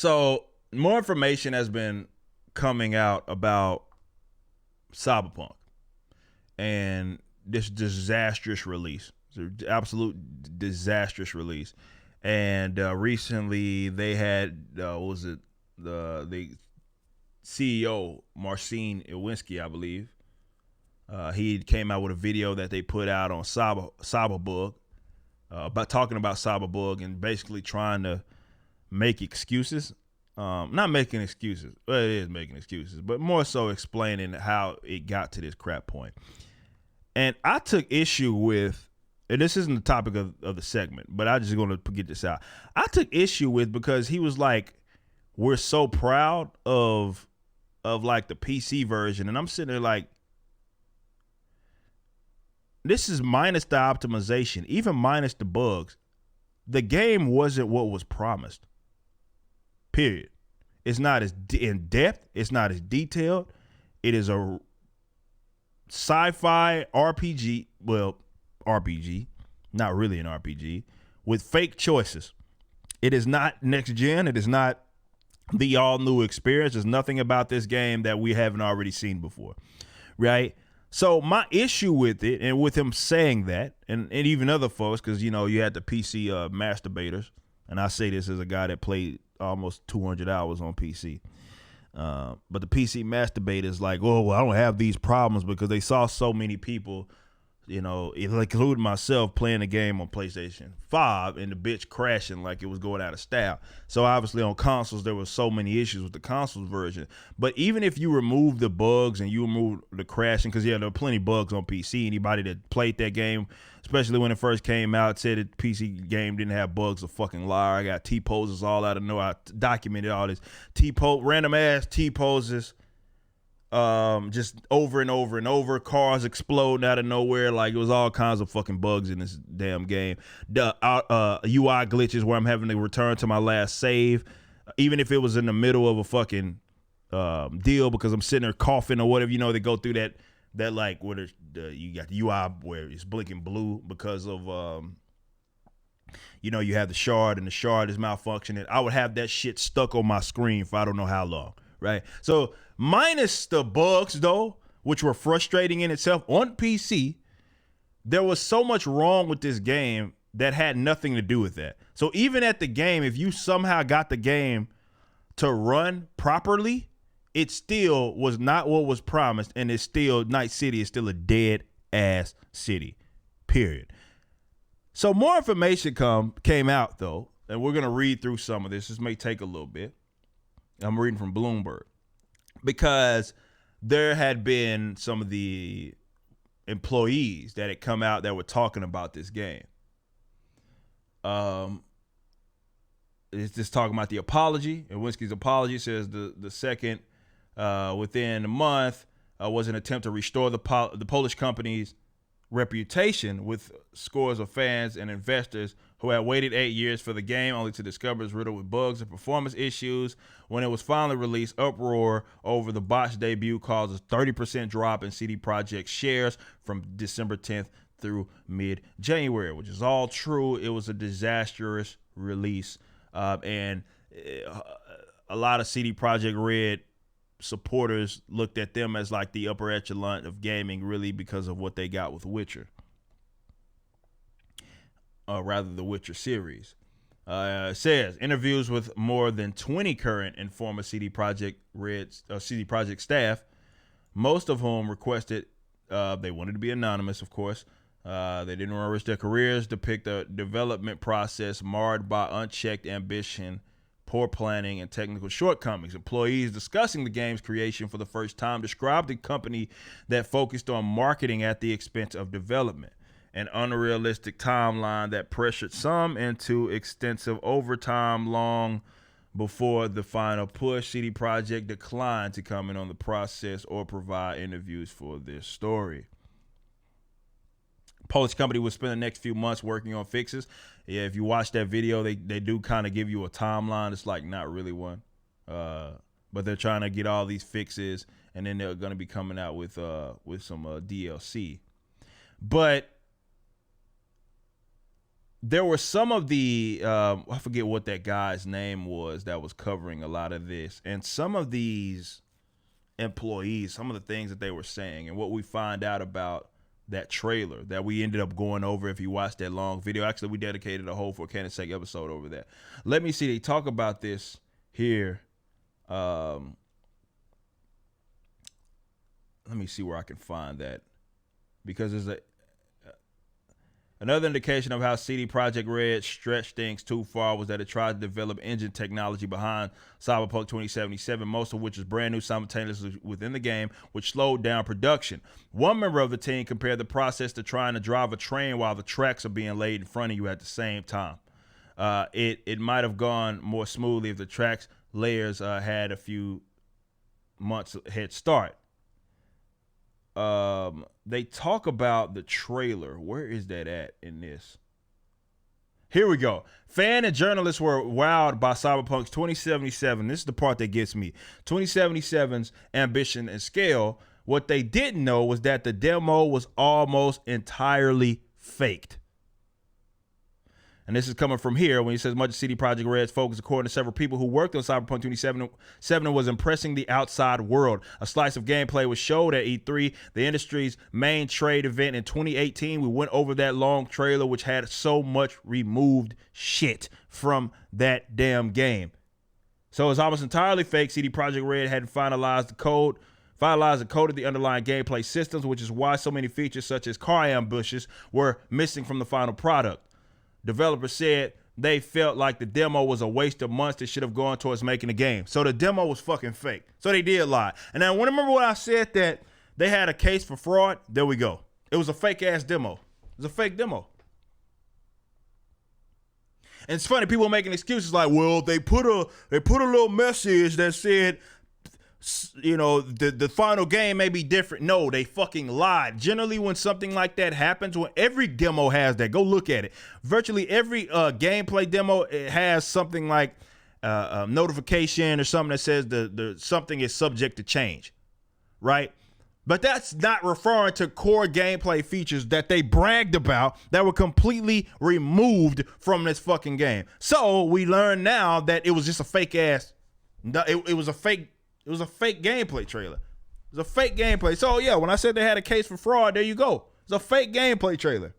So more information has been coming out about Cyberpunk and this disastrous release. It's an absolute disastrous release. And recently they had what was it, the CEO Marcin Iwinski, I believe. He came out with a video that they put out on Cyberbug about talking about Cyberbug and basically trying to make excuses. Not making excuses. Well, it is making excuses, but more so explaining how it got to this crap point. And I took issue with, and this isn't the topic of the segment, but I just going to get this out. I took issue with because he was like, we're so proud of like the PC version. And I'm sitting there like, this is minus the optimization, even minus the bugs. The game wasn't what was promised. Period. It's not as in depth. It's not as detailed. It is a sci-fi RPG. Well, RPG, not really an RPG, with fake choices. It is not next gen. It is not the all new experience. There's nothing about this game that we haven't already seen before, right? So my issue with it, and with him saying that, and even other folks, because you had the PC masturbators, and I say this as a guy that played almost 200 hours on PC. But the PC masturbators like, oh, well, I don't have these problems because they saw so many people, including myself, playing the game on PlayStation 5 and the bitch crashing like it was going out of style. So obviously on consoles, there were so many issues with the consoles version. But even if you remove the bugs and you remove the crashing, because there are plenty of bugs on PC. Anybody that played that game, especially when it first came out, said that the PC game didn't have bugs, a fucking liar. I got T-poses all out of nowhere. I documented all this random ass T-poses. Just over and over and over, cars exploding out of nowhere. Like it was all kinds of fucking bugs in this damn game. The UI glitches where I'm having to return to my last save, even if it was in the middle of a fucking deal because I'm sitting there coughing or whatever. They go through that like where you got the UI where it's blinking blue because of you have the shard and the shard is malfunctioning. I would have that shit stuck on my screen for I don't know how long. Right. So minus the bugs, though, which were frustrating in itself on PC, there was so much wrong with this game that had nothing to do with that. So even at the game, if you somehow got the game to run properly, it still was not what was promised. And it's still, Night City is still a dead ass city, period. So more information came out, though, and we're going to read through some of this. This may take a little bit. I'm reading from Bloomberg because there had been some of the employees that had come out that were talking about this game. It's just talking about the apology. And Winsky's apology says the second within a month was an attempt to restore the Polish company's reputation with scores of fans and investors who had waited 8 years for the game only to discover it's riddled with bugs and performance issues. When it was finally released, uproar over the botched debut caused a 30% drop in CD Projekt's shares from December 10th through mid-January, which is all true. It was a disastrous release. And a lot of CD Projekt Red supporters looked at them as like the upper echelon of gaming, really, because of what they got with Witcher, rather the Witcher series. It says interviews with more than 20 current and former CD Projekt staff, most of whom requested they wanted to be anonymous, of course. They didn't want to risk their careers, depict a development process marred by unchecked ambition, poor planning, and technical shortcomings. Employees discussing the game's creation for the first time described a company that focused on marketing at the expense of development, an unrealistic timeline that pressured some into extensive overtime long before the final push. CD Projekt declined to comment on the process or provide interviews for this story. Polish company will spend the next few months working on fixes. Yeah, if you watch that video, they do kind of give you a timeline. It's like not really one, but they're trying to get all these fixes, and then they're going to be coming out with some DLC. But there were some of the I forget what that guy's name was that was covering a lot of this, and some of these employees, some of the things that they were saying, and what we find out about that trailer that we ended up going over. If you watched that long video, actually we dedicated a whole For Canon's Sake episode over that. Let me see, they talk about this here. Let me see where I can find that, because there's another indication of how CD Projekt Red stretched things too far was that it tried to develop engine technology behind Cyberpunk 2077, most of which is brand new simultaneously within the game, which slowed down production. One member of the team compared the process to trying to drive a train while the tracks are being laid in front of you at the same time. It might have gone more smoothly if the tracks layers had a few months head start. They talk about the trailer. Where is that at in this? Here we go. Fan and journalists were wowed by Cyberpunk's 2077. This is the part that gets me. 2077's ambition and scale. What they didn't know was that the demo was almost entirely faked. And this is coming from here when he says much of CD Projekt Red's focus, according to several people who worked on Cyberpunk 2077, was impressing the outside world. A slice of gameplay was showed at E3, the industry's main trade event in 2018. We went over that long trailer, which had so much removed shit from that damn game. So it's almost entirely fake. CD Projekt Red hadn't finalized the code of the underlying gameplay systems, which is why so many features such as car ambushes were missing from the final product. Developers said they felt like the demo was a waste of months that should have gone towards making the game. So the demo was fucking fake. So they did lie. And I want to remember what I said, that they had a case for fraud. There we go. It was a fake ass demo. It was a fake demo. And it's funny, people making excuses like, well, they put a little message that said, you know, the final game may be different. No, they fucking lied. Generally, when something like that happens, when every demo has that, go look at it. Virtually every gameplay demo, it has something like a notification or something that says the something is subject to change, right? But that's not referring to core gameplay features that they bragged about that were completely removed from this fucking game. So we learn now that it was just a fake ass. It was a fake. It was a fake gameplay trailer. It was a fake gameplay. So yeah, when I said they had a case for fraud, there you go. It's a fake gameplay trailer.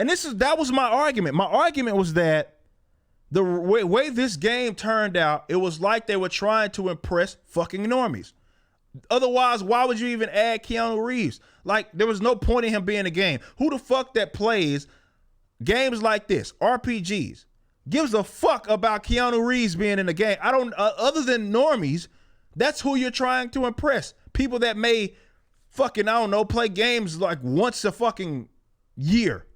And that was my argument. My argument was that the way this game turned out, it was like they were trying to impress fucking normies. Otherwise, why would you even add Keanu Reeves? Like, there was no point in him being in the game. Who the fuck that plays games like this, RPGs, gives a fuck about Keanu Reeves being in the game? I don't, other than normies, that's who you're trying to impress. People that may fucking, I don't know, play games like once a fucking year.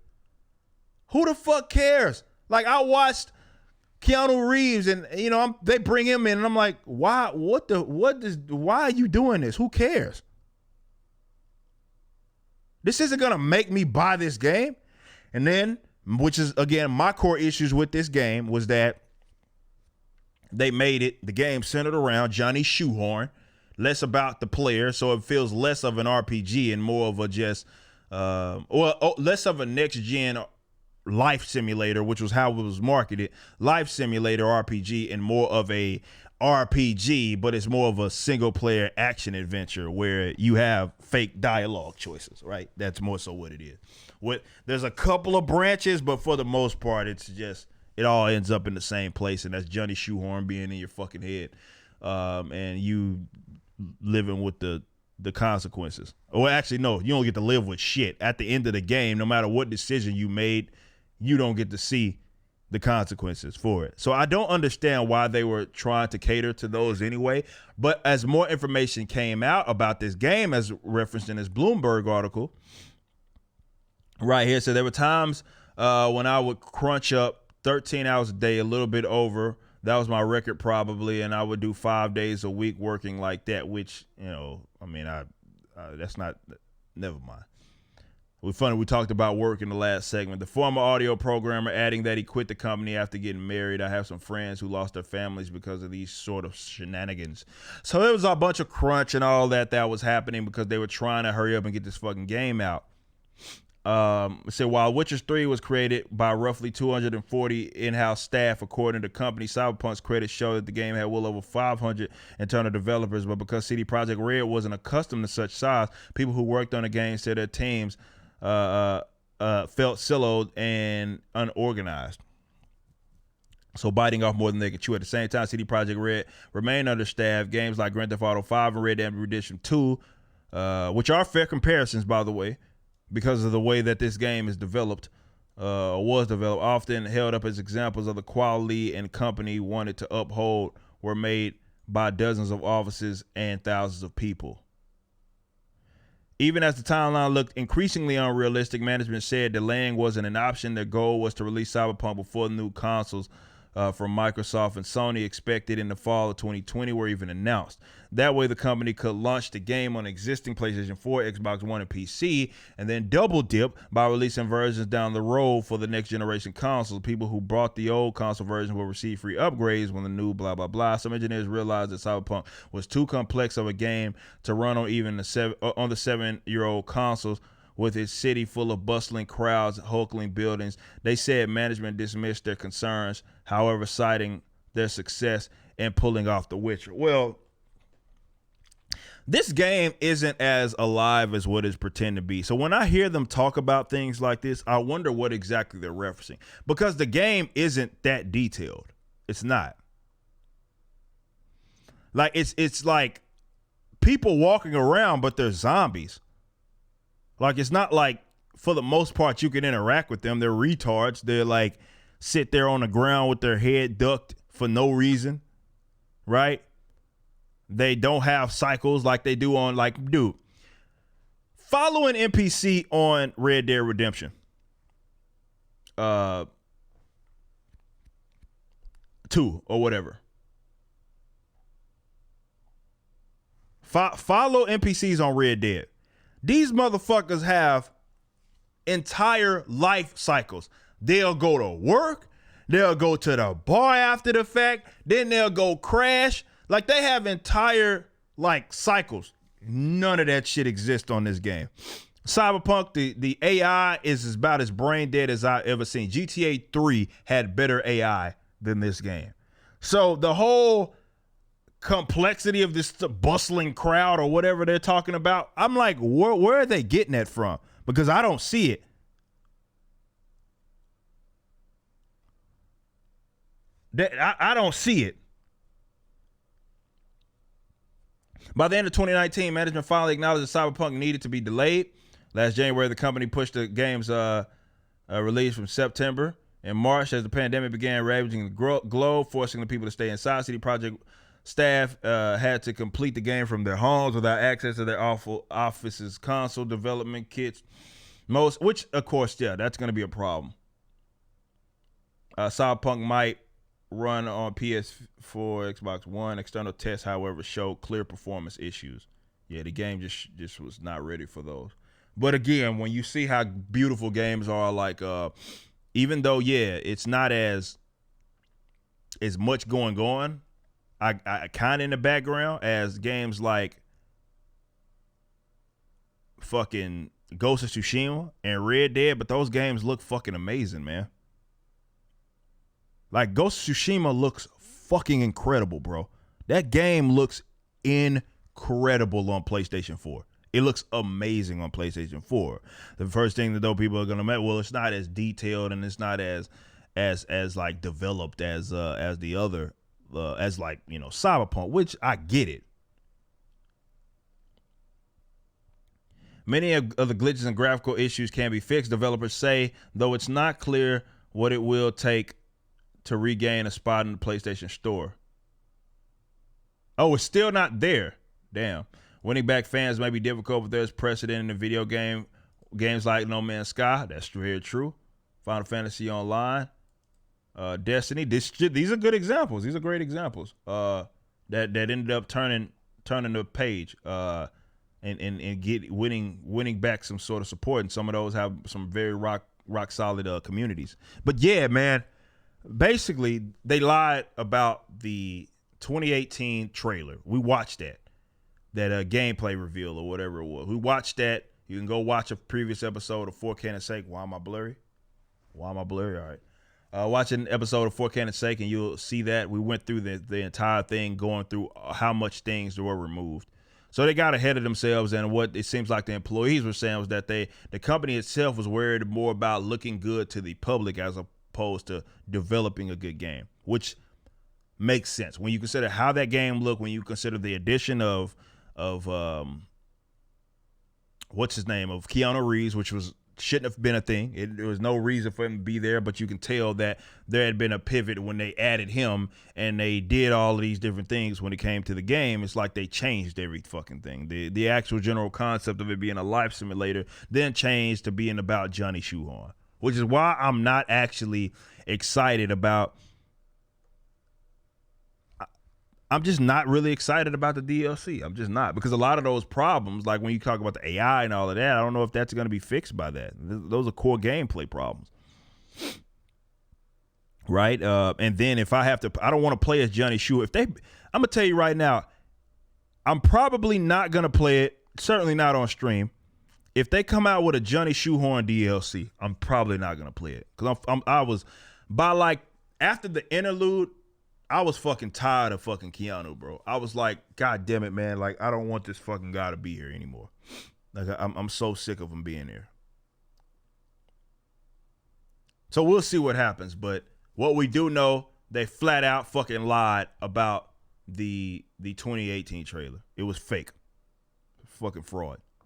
Who the fuck cares? Like, I watched Keanu Reeves and, you know, they bring him in and I'm like, why are you doing this? Who cares? This isn't going to make me buy this game. And then, which is, again, my core issues with this game was that they made the game centered around Johnny Shoehorn, less about the player, so it feels less of an RPG and more of a just, less of a next-gen life simulator, which was how it was marketed, life simulator RPG, and more of a RPG, but it's more of a single-player action adventure where you have fake dialogue choices, right? That's more so what it is. There's a couple of branches, but for the most part, it's just, it all ends up in the same place, and that's Johnny Shoehorn being in your fucking head, and you living with the consequences. Well, actually, no, you don't get to live with shit. At the end of the game, no matter what decision you made, you don't get to see the consequences for it. So I don't understand why they were trying to cater to those anyway. But as more information came out about this game, as referenced in this Bloomberg article right here, so there were times when I would crunch up 13 hours a day, a little bit over. That was my record probably, and I would do 5 days a week working like that, which, you know, I mean, that's not, never mind. It was funny, we talked about work in the last segment. The former audio programmer adding that he quit the company after getting married. I have some friends who lost their families because of these sort of shenanigans. So there was a bunch of crunch and all that was happening because they were trying to hurry up and get this fucking game out. It said while Witcher 3 was created by roughly 240 in-house staff, according to the company, Cyberpunk's credits show that the game had well over 500 internal developers, but because CD Projekt Red wasn't accustomed to such size, people who worked on the game said their teams felt siloed and unorganized, so biting off more than they could chew. At the same time, CD Projekt Red remained understaffed. Games like Grand Theft Auto 5 and Red Dead Redemption 2, which are fair comparisons, by the way, because of the way that this game is developed, was developed, often held up as examples of the quality and company wanted to uphold, were made by dozens of offices and thousands of people. Even as the timeline looked increasingly unrealistic, management said delaying wasn't an option. Their goal was to release Cyberpunk before new consoles from Microsoft and Sony expected in the fall of 2020 were even announced. That way, the company could launch the game on existing PlayStation 4, Xbox One, and PC, and then double dip by releasing versions down the road for the next generation consoles. People who bought the old console version will receive free upgrades when the new blah, blah, blah. Some engineers realized that Cyberpunk was too complex of a game to run on even the 7-year-old consoles, with its city full of bustling crowds, hulking buildings. They said management dismissed their concerns, however, citing their success in pulling off The Witcher. Well, this game isn't as alive as what it's pretend to be. So when I hear them talk about things like this, I wonder what exactly they're referencing, because the game isn't that detailed. It's not. Like it's like people walking around, but they're zombies. Like, it's not like, for the most part, you can interact with them. They're retards. They're like, sit there on the ground with their head ducked for no reason, right? They don't have cycles like they do on, like, dude, follow an NPC on Red Dead Redemption 2 or whatever. Follow NPCs on Red Dead. These motherfuckers have entire life cycles. They'll go to work. They'll go to the bar after the fact. Then they'll go crash. Like, they have entire, like, cycles. None of that shit exists on this game. Cyberpunk, the AI is about as brain dead as I've ever seen. GTA 3 had better AI than this game. So the whole complexity of this bustling crowd or whatever they're talking about, I'm like, where are they getting that from? Because I don't see it. I don't see it. By the end of 2019, management finally acknowledged that Cyberpunk needed to be delayed. Last January, the company pushed the game's release from September. In March, as the pandemic began ravaging the globe, forcing the people to stay inside, CD Projekt staff had to complete the game from their homes without access to their office's console development kits. Which, of course, yeah, that's going to be a problem. Cyberpunk might run on PS4, Xbox One. External tests, however, showed clear performance issues. Yeah, the game just was not ready for those. But again, when you see how beautiful games are, like, even though, yeah, it's not as much going on, I kind of in the background as games like fucking Ghost of Tsushima and Red Dead, but those games look fucking amazing, man. Like, Ghost of Tsushima looks fucking incredible, bro. That game looks incredible on PlayStation 4. It looks amazing on PlayStation 4. The first thing that though people are gonna make, well, it's not as detailed and it's not as like developed as the other. As like, you know, Cyberpunk, which I get it. Many of the glitches and graphical issues can be fixed, developers say, though it's not clear what it will take to regain a spot in the PlayStation Store. Oh, it's still not there. Damn. Winning back fans may be difficult, but there's precedent in the video games like No Man's Sky. That's very true. Final Fantasy Online. Destiny. These are good examples. These are great examples. That ended up turning the page and winning back some sort of support. And some of those have some very rock solid communities. But yeah, man, basically they lied about the 2018 trailer. We watched that gameplay reveal or whatever it was. We watched that You can go watch a previous episode of For Cannon's Sake. Why am I blurry? All right. Watch an episode of For Cannon's Sake, and you'll see that we went through the entire thing, going through how much things were removed. So they got ahead of themselves, and what it seems like the employees were saying was that the company itself was worried more about looking good to the public as opposed to developing a good game, which makes sense when you consider how that game looked. When you consider the addition of what's his name, of Keanu Reeves, which shouldn't have been a thing. There was no reason for him to be there, but you can tell that there had been a pivot when they added him, and they did all of these different things when it came to the game. It's like they changed every fucking thing. The actual general concept of it being a life simulator then changed to being about Johnny Shoehorn, which is why I'm not actually excited about. I'm just not really excited about the DLC. I'm just not, because a lot of those problems, like when you talk about the AI and all of that, I don't know if that's going to be fixed by that. Those are core gameplay problems, right? And then if I have to, I don't want to play as Johnny Shoe. I'm gonna tell you right now, I'm probably not gonna play it. Certainly not on stream. If they come out with a Johnny Shoehorn DLC, I'm probably not gonna play it, because I was by like after the interlude. I was fucking tired of fucking Keanu, bro. I was like, God damn it, man. Like, I don't want this fucking guy to be here anymore. Like, I'm so sick of him being here. So we'll see what happens. But what we do know, they flat out fucking lied about the 2018 trailer. It was fake. Fucking fraud.